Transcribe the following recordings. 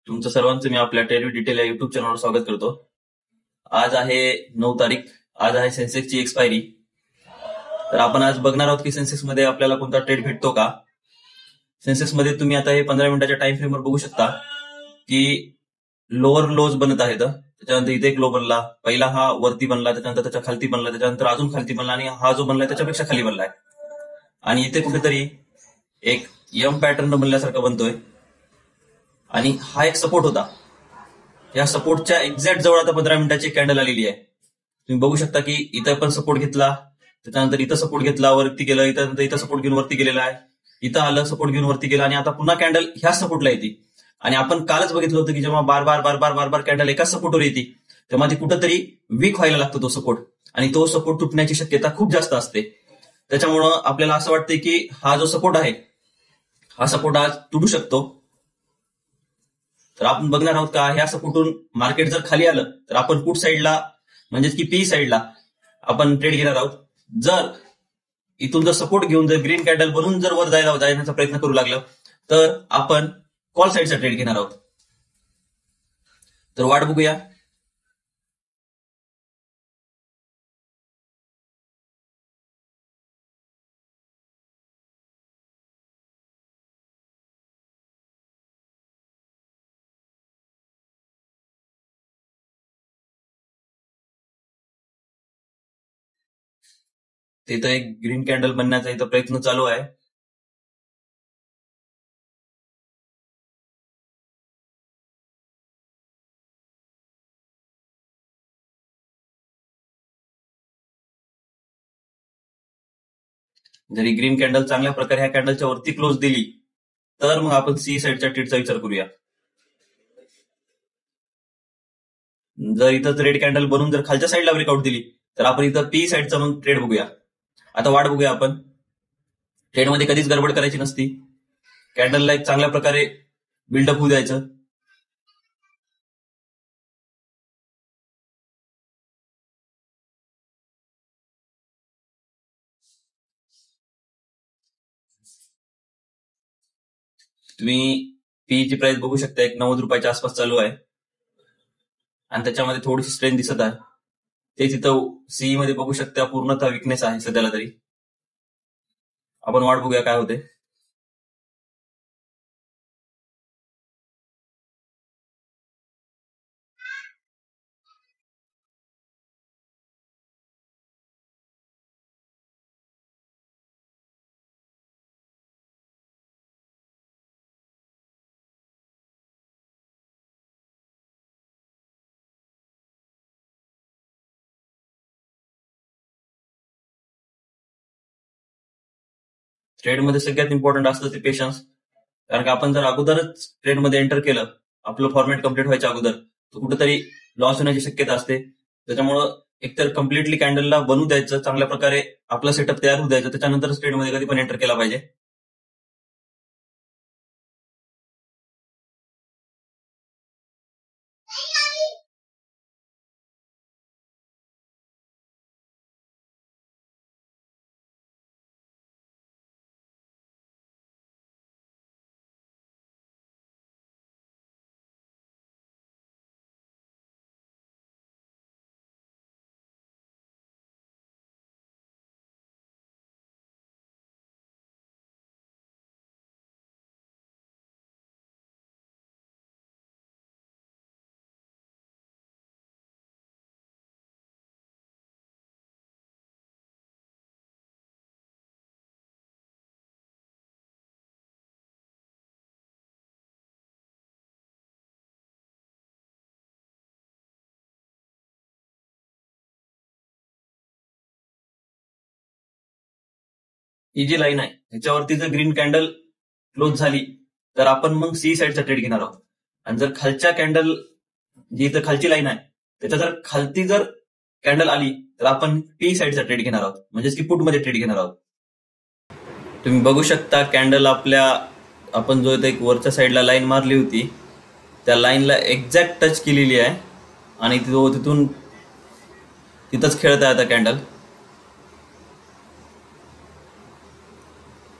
तुमचं सर्वांचं मी आपल्या टेली डिटेल या युट्यूब चॅनलवर स्वागत करतो. आज आहे 9 तारीख. आज आहे सेन्सेक्सची एक्सपायरी. तर आपण आज बघणार आहोत की सेन्सेक्स मध्ये आपल्याला कोणता ट्रेड भेटतो का. सेन्सेक्स मध्ये तुम्ही आता हे 15 मिनिटाच्या टाइम फ्रेमवर बघू शकता की लोअर लोज बनत आहेत. त्याच्यानंतर इथे एक लो बनला, पहिला हा वरती बनला, त्याच्यानंतर त्याच्या खालती बनला, त्याच्यानंतर अजून खालती बनला आणि हा जो बनलाय त्याच्यापेक्षा खाली बनलाय. आणि इथे कुठेतरी एक यम पॅटर्न बनल्यासारखा बनतोय आणि हा एक सपोर्ट होता. या सपोर्टच्या एक्झॅक्ट जवळ आता 15 मिनिटाची कॅन्डल आलेली आहे. तुम्ही बघू शकता की इथं पण सपोर्ट घेतला, त्याच्यानंतर इथं सपोर्ट घेतला, वरती गेलं, इथं सपोर्ट घेऊन वरती गेलेला आहे, इथं आलं सपोर्ट घेऊन वरती गेला आणि आता पुन्हा कॅन्डल ह्या सपोर्टला येते. आणि आपण कालच बघितलं होतं की जेव्हा बार बार कॅन्डल एकाच सपोर्टवर येते तेव्हा ती कुठंतरी वीक व्हायला लागतो तो सपोर्ट, आणि तो सपोर्ट तुटण्याची शक्यता खूप जास्त असते. त्याच्यामुळं आपल्याला असं वाटतंय की हा जो सपोर्ट आहे हा सपोर्ट आज तुटू शकतो. तर आपण बघणार आहोत का ह्या सपोर्टून मार्केट जर खाली आलं तर आपण पुट साईडला म्हणजेच की पी साईडला आपण ट्रेड घेणार आहोत. जर इथून जर सपोर्ट घेऊन जर ग्रीन कॅन्डल बनून जर वर जाण्याचा प्रयत्न करू लागलं तर आपण कॉल साईडचा ट्रेड घेणार आहोत. तर वाट बघूया. तिथं एक ग्रीन कॅन्डल बनण्याचा इथं प्रयत्न चालू आहे. जरी ग्रीन कॅन्डल चांगल्या प्रकारे ह्या कॅन्डलच्या वरती क्लोज दिली तर मग आपण सी साईडच्या ट्रेडचा विचार करूया. जर इथं रेड कॅन्डल बनून जर खालच्या साईडला ब्रेकआउट दिली तर आपण इथं पी साईडचा मग ट्रेड बघूया. आता वाट बघूया आपण. ट्रेडमध्ये कधीच गडबड करायची नसती. कॅन्डलला एक चांगल्या प्रकारे बिल्डअप होऊ द्यायचं. तुम्ही पी ची प्राइस बघू शकता, एक 90 रुपयाच्या आसपास चालू आहे आणि त्याच्यामध्ये थोडीशी स्ट्रेंथ दिसत आहे. तेच इथं सीई मध्ये बघू शकता पूर्णतः विकनेस आहे सध्याला तरी. आपण वाट बघूया काय होते. ट्रेडमध्ये सगळ्यात इम्पॉर्टंट असतं ते पेशन्स. कारण का आपण जर अगोदरच ट्रेडमध्ये एंटर केलं, आपलं फॉर्मॅट कम्प्लीट व्हायच्या अगोदर, तर कुठेतरी लॉस होण्याची शक्यता असते. त्याच्यामुळं एकतर कम्प्लिटली कॅन्डलला बनू द्यायचं, चांगल्या प्रकारे आपलं सेटअप तयार होऊ द्यायचं, त्याच्यानंतरच ट्रेडमध्ये कधी पण एंटर केला पाहिजे. ही जी लाईन आहे ह्याच्यावरती जर ग्रीन कॅन्डल क्लोज झाली तर आपण मग सी साईडचा ट्रेड घेणार आहोत. आणि जर खालच्या कॅन्डल जी इथं खालची लाईन आहे त्याच्या जर खालती जर कॅन्डल आली तर आपण पी साईडचा ट्रेड घेणार आहोत, म्हणजेच की पुट मध्ये ट्रेड घेणार आहोत. तुम्ही बघू शकता कॅन्डल आपण जो एक वरच्या साईडला लाईन मारली होती त्या लाईनला एक्झॅक्ट टच केलेली आहे आणि तिथंच खेळत आहे आता कॅन्डल.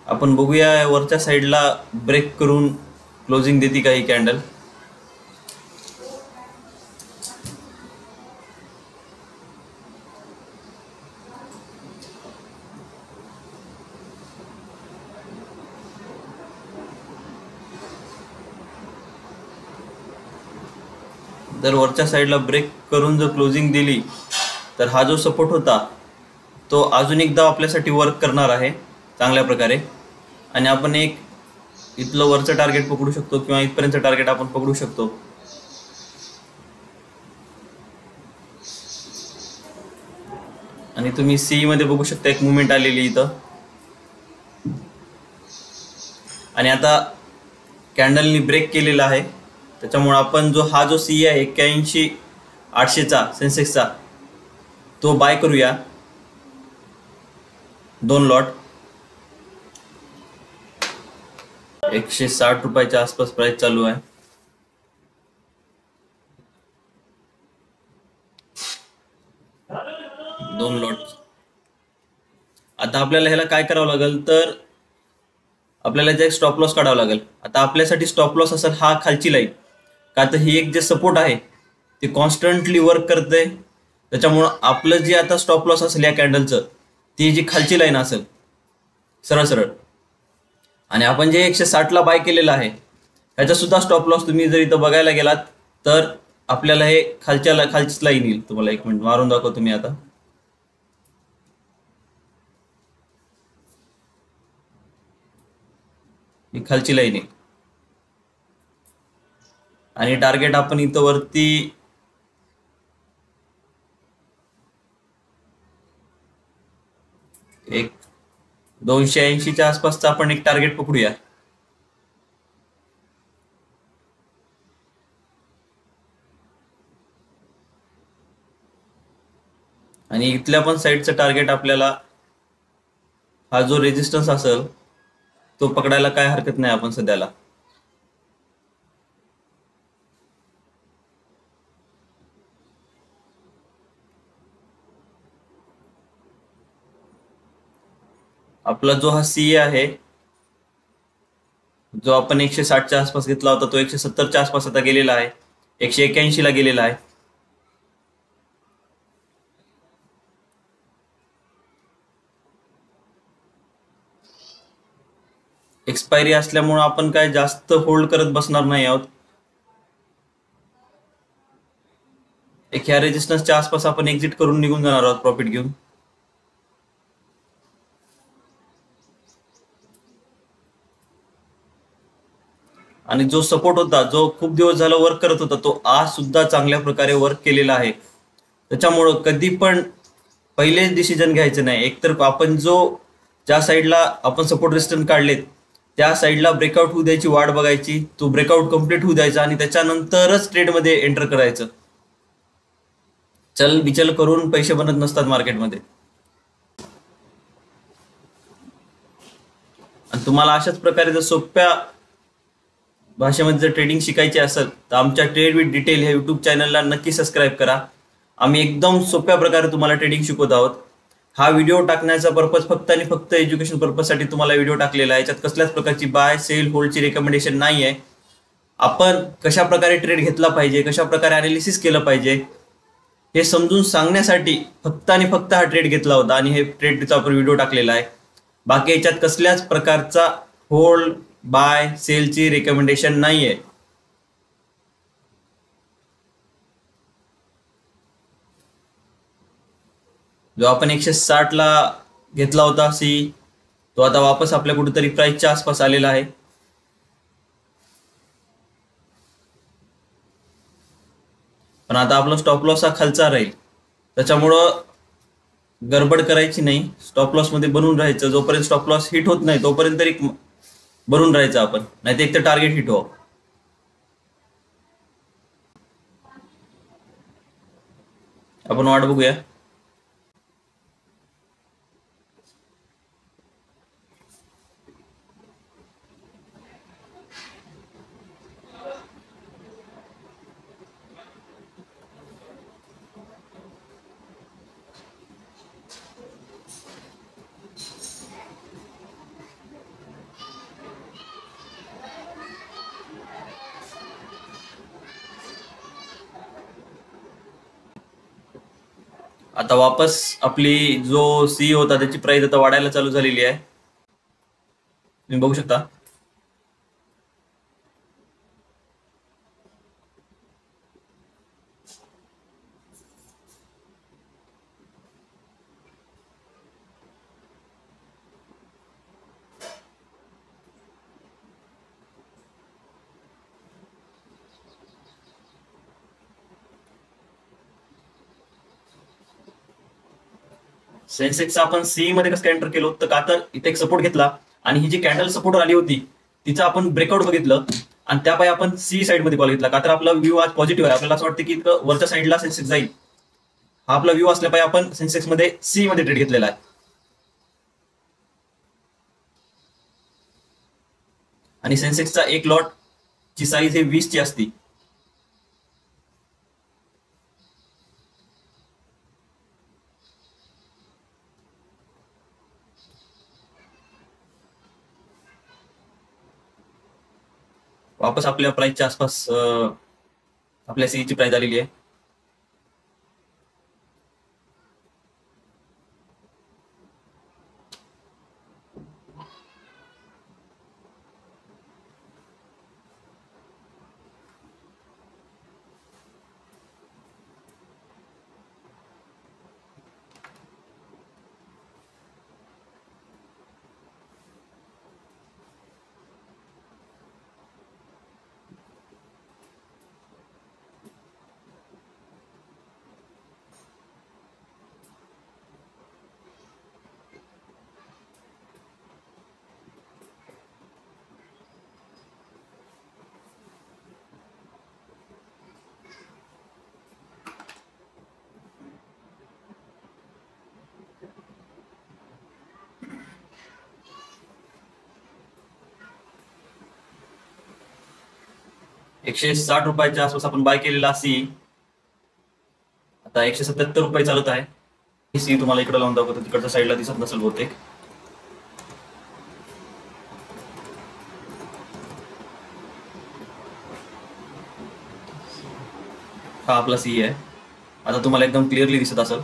आपण बघूया वरच्या साईडला ब्रेक करून क्लोजिंग देते का ही कॅन्डल. जर वरच्या साईडला ब्रेक करून जर क्लोजिंग दिली तर हा जो सपोर्ट होता तो अजून एकदा आपल्यासाठी वर्क करणार आहे चांगल्या प्रकारे, आणि आपण एक इथलं वरचं टार्गेट पकडू शकतो किंवा इथपर्यंत टार्गेट आपण पकडू शकतो. आणि तुम्ही सी मध्ये बघू शकता एक मुवमेंट आलेली इथं. आणि आता कॅन्डलनी ब्रेक केलेला आहे, त्याच्यामुळे आपण हा जो सी आहे 81,800चा सेन्सेक्सचा, तो बाय करूया 2 लॉट. 160 रुपयाच्या आसपास प्राइस चालू आहे. दोन लॉट. आता आपल्याला ह्याला काय करावं लागेल तर आपल्याला जे स्टॉप लॉस काढावं लागेल. आता आपल्यासाठी स्टॉप लॉस असेल हा खालची लाईन, का तर ही एक जे सपोर्ट आहे ते कॉन्स्टंटली वर्क करते, त्याच्यामुळं आपलं जे आता स्टॉप लॉस असेल या कॅन्डलचं ती जी खालची लाईन असेल सरळ सरळ, आणि आपण जे 160ला बाय केलेलं आहे ह्याचा सुद्धा स्टॉप लॉस तुम्ही जर इथं बघायला गेलात तर आपल्याला हे खालचीच लाईन येईल. तुम्हाला 1 मिनिट मारून दाखवतो मी आता. ही खालची लाईन आहे आणि टार्गेट आपण इथं वरती एक 280च्या आसपासचा आपण एक टार्गेट पकडूया. आणि इथल्या पण साईडचं टार्गेट आपल्याला हा जो रेजिस्टन्स असेल तो पकडायला काय हरकत नाही आपण सध्याला. आपला जो हा सी आहे जो आपण 160च्या आसपास घेतला होता तो 170च्या आसपास आता गेलेला आहे, 181ला गेलेला आहे. एक्सपायरी असल्यामुळे आपण काय जास्त होल्ड करत बसणार नाही आहोत. ह्या रेजिस्टन्सच्या आसपास आपण एक्झिट करून निघून जाणार आहोत प्रॉफिट घेऊन. आणि जो सपोर्ट होता जो खूप दिवस झाला वर्क करत होता तो आज सुद्धा चांगल्या प्रकारे वर्क केलेला आहे. त्याच्यामुळं कधी पण पहिलेच डिसिजन घ्यायचं नाही. एकतर आपण ज्या साईडला आपण सपोर्ट रेजिस्टन्स काढलेत त्या साईडला ब्रेकआउट होऊ द्यायची वाट बघायची, तो ब्रेकआउट कम्प्लीट होऊ द्यायचा आणि त्याच्यानंतरच ट्रेडमध्ये एंटर करायचं. चल बिचल करून पैसे बनत नसतात मार्केटमध्ये. आणि तुम्हाला अशाच प्रकारे जर सोप्या भाषेमध्ये जर ट्रेडिंग शिकायची असेल तर आमच्या ट्रेड विथ डिटेल ह्या युट्यूब चॅनलला नक्की सबस्क्राईब करा. आम्ही एकदम सोप्या प्रकारे तुम्हाला ट्रेडिंग शिकवत आहोत. हा व्हिडिओ टाकण्याचा पर्पज फक्त आणि फक्त एज्युकेशन पर्पजसाठी तुम्हाला व्हिडिओ टाकलेला आहे. याच्यात कसल्याच प्रकारची बाय सेल होल्डची रेकमेंडेशन नाही आहे. आपण कशा प्रकारे ट्रेड घेतला पाहिजे, कशा प्रकारे अनालिसिस केलं पाहिजे हे समजून सांगण्यासाठी फक्त आणि फक्त हा ट्रेड घेतला होता आणि हे ट्रेडचा आपण व्हिडिओ टाकलेला आहे. बाकी याच्यात कसल्याच प्रकारचा होल्ड बाय सेलची रेकमेंडेशन नाहीये. जो आपण 160ला घेतला होता सी तो आता वापस आपल्या कुठेतरी प्राइसच्या आसपास आलेला आहे. पण आता आपला स्टॉप लॉस हा खालचा राहील, त्याच्यामुळं गडबड करायची नाही. स्टॉप लॉस मध्ये बनून राहायचं. जोपर्यंत स्टॉप लॉस हिट होत नाही तोपर्यंत तरी बनून राहायचं आपण, नाही तर एक तर टार्गेट हिट हो. आपण वाट बघूया. आता वापस आपली जो सी होता त्याची प्राइस आता वाढायला चालू झालेली आहे, तुम्ही बघू शकता. सेन्सेक्सचा आपण सीई मध्ये कसं एंटर केलो तर का तर इथे एक सपोर्ट घेतला आणि ही जी कॅन्डल सपोर्ट आली होती तिचं आपण ब्रेकआउट बघितलं आणि त्यापायी आपण सी साईड मध्ये कॉल घेतला का तर आपला व्ह्यू आज पॉझिटिव्ह आहे. आपल्याला असं वाटतं की इतकं वरच्या साईडला सेन्सेक्स जाईल, हा आपला व्ह्यू असल्यापायी आपण सेन्सेक्स मध्ये सी मध्ये ट्रेड घेतलेला आहे. आणि सेन्सेक्सचा एक लॉट ची साईज हे 20 ची असती. वापस आपल्या प्राइसच्या आसपास आपल्या सीईची प्राइस आलेली आहे. ₹160 आसपास आपण बाय केलेला सी आता ₹177 चालत आहे. सी तुम्हाला इकडे लावून दाखवतो, तिकडच्या साईडला दिसत नसेल बहुतेक. हा आपला सी आहे. आता तुम्हाला एकदम क्लिअरली दिसत असेल.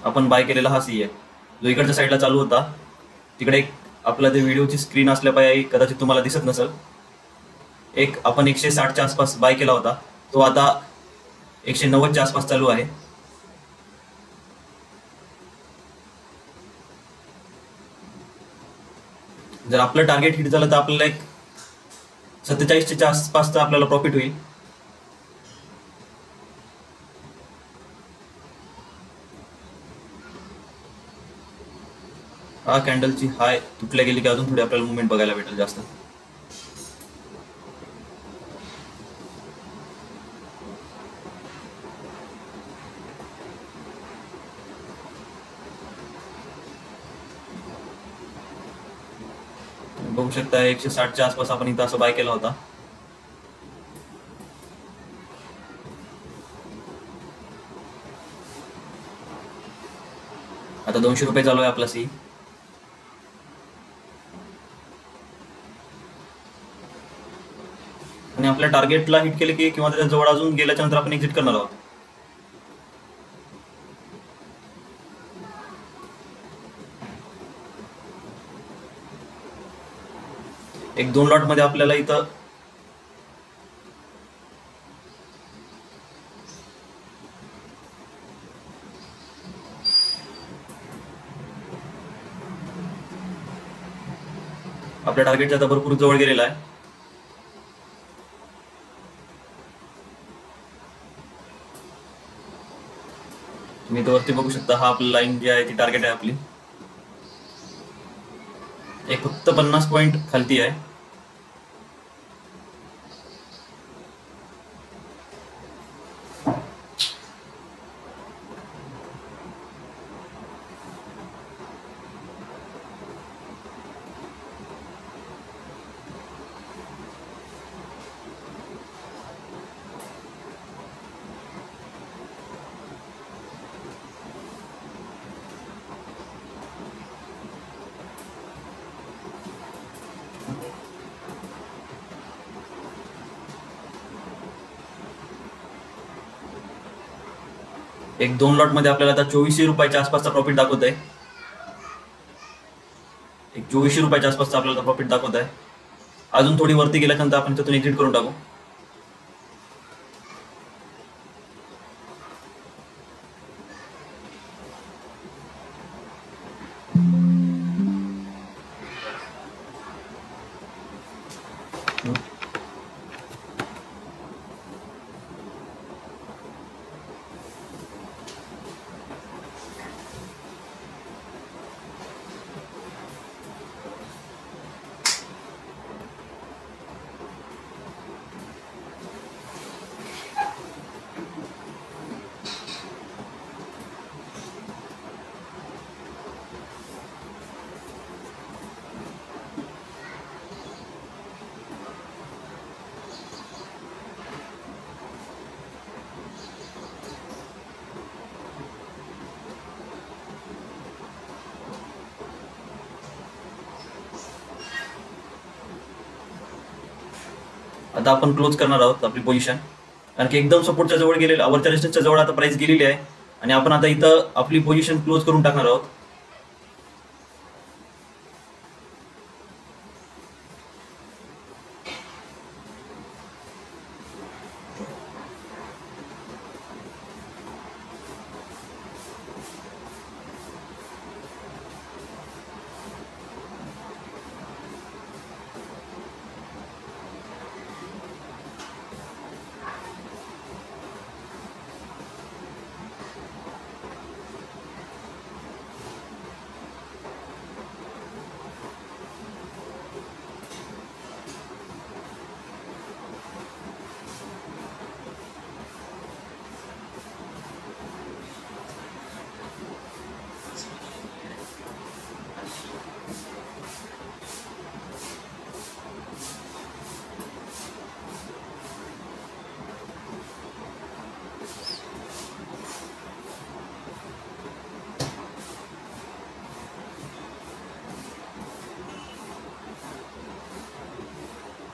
आपण बाय केलेला हा सी आहे जो इकडच्या साईडला चालू होता. तिकडे एक आपला ते व्हिडिओची स्क्रीन असल्यापायी कदाचित तुम्हाला दिसत नसेल. एक आपण 160च्या आसपास बाय केला होता, तो आता 190च्या आसपास चालू आहे. जर आपलं टार्गेट हिट झालं तर आपल्याला एक 47च्या आसपासचा आपल्याला प्रॉफिट होईल. हा कॅन्डलची हाय तुटल्या गेली की अजून थोडी आपल्याला मुवमेंट बघायला भेटेल जास्त. बघू शकता 160च्या आसपास आपण इथं असं बाय केला होता. आता ₹200 चालू आहे आपला सी. आणि आपल्या टार्गेटला हिट केले की किंवा त्याच्या जवळ अजून गेल्याच्या नंतर आपण एक्झिट करणार आहोत. एक 2 लॉट मध्ये आपल्याला इथं आपल्या टार्गेटच्या आता भरपूर जवळ गेलेला आहे. तुम्ही इथं वरती बघू शकता. हा आपली लाईन जी आहे ती टार्गेट आहे आपली. एक फक्त 50 पॉईंट खालती आहे. एक 2 लॉट मध्ये आपल्याला आता ₹2400 आसपासचा प्रॉफिट दाखवत आहे. एक ₹2400 आसपासचा आपल्याला प्रॉफिट दाखवत आहे. अजून थोडी वरती गेल्यानंतर आपण त्यातून एक्झिट करून टाकू. आता आपण क्लोज करणार आहोत आपली पोझिशन, कारण की एकदम सपोर्टच्या जवळ गेलेला, वरच्या रेजिस्टन्सच्या जवळ आता प्राइस गेलेली आहे आणि आपण आता इथं आपली पोझिशन क्लोज करून टाकणार आहोत.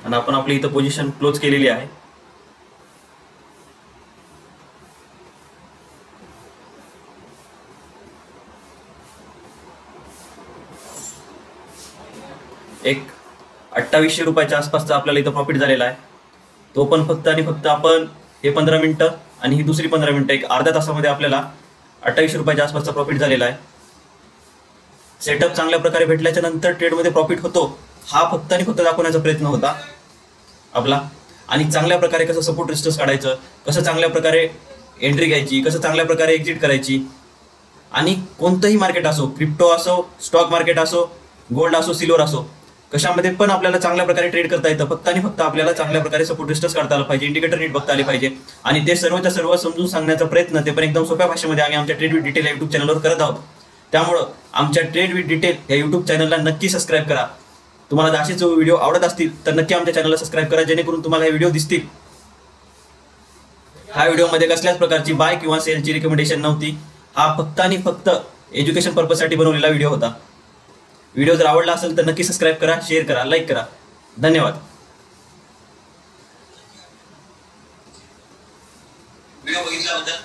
आणि आपण आपली इथं पोझिशन क्लोज केलेली आहे. एक 2800 रुपयाच्या आसपासचा आपल्याला इथं प्रॉफिट झालेला आहे. तो पण फक्त आणि फक्त आपण हे 15 मिनिटं आणि ही दुसरी 15 मिनिटं, एक अर्ध्या तासामध्ये आपल्याला 2800 रुपयाच्या आसपासचा प्रॉफिट झालेला आहे. सेटअप चांगल्या प्रकारे भेटल्याच्या नंतर ट्रेडमध्ये प्रॉफिट होतो, हा फक्त आणि फक्त दाखवण्याचा प्रयत्न होता आपला. आणि चांगल्या प्रकारे कसं सपोर्ट रेजिस्टन्स काढायचं, कसं चांगल्या प्रकारे एंट्री घ्यायची, कसं चांगल्या प्रकारे एक्झिट करायची. आणि कोणतंही मार्केट असो, क्रिप्टो असो, स्टॉक मार्केट असो, गोल्ड असो, सिल्वर असो, कशामध्ये पण आपल्याला चांगल्या प्रकारे ट्रेड करता येतं. फक्त आणि फक्त आपल्याला चांगल्या प्रकारे सपोर्ट रेजिस्टन्स काढता आला पाहिजे, इंडिकेटर नीट बघता आले पाहिजे. आणि ते सर्वच्या सर्व समजून सांगण्याचा प्रयत्न, ते पण एकदम सोप्या भाषेमध्ये आम्ही आमच्या ट्रेड विथ डिटेल या युट्यूब चॅनलवर करत आहोत. त्यामुळं आमच्या ट्रेड विथ डिटेल या युट्यूब चॅनलला नक्की सबस्क्राईब करा. तुम्हाला असेच व्हिडिओ आवडत असतील तर नक्की आमच्या चॅनलला सबस्क्राईब करा, जेणेकरून तुम्हाला हे व्हिडिओ दिसतील. हा व्हिडिओमध्ये कसल्याच प्रकारची बाय किंवा सेलची रिकमेंडेशन नव्हती. हा फक्त आणि फक्त एज्युकेशन पर्पजसाठी बनवलेला व्हिडिओ होता. व्हिडिओ जर आवडला असेल तर नक्की सबस्क्राईब करा, शेअर करा, लाईक करा. धन्यवाद. व्हिडिओ बघितल्याबद्दल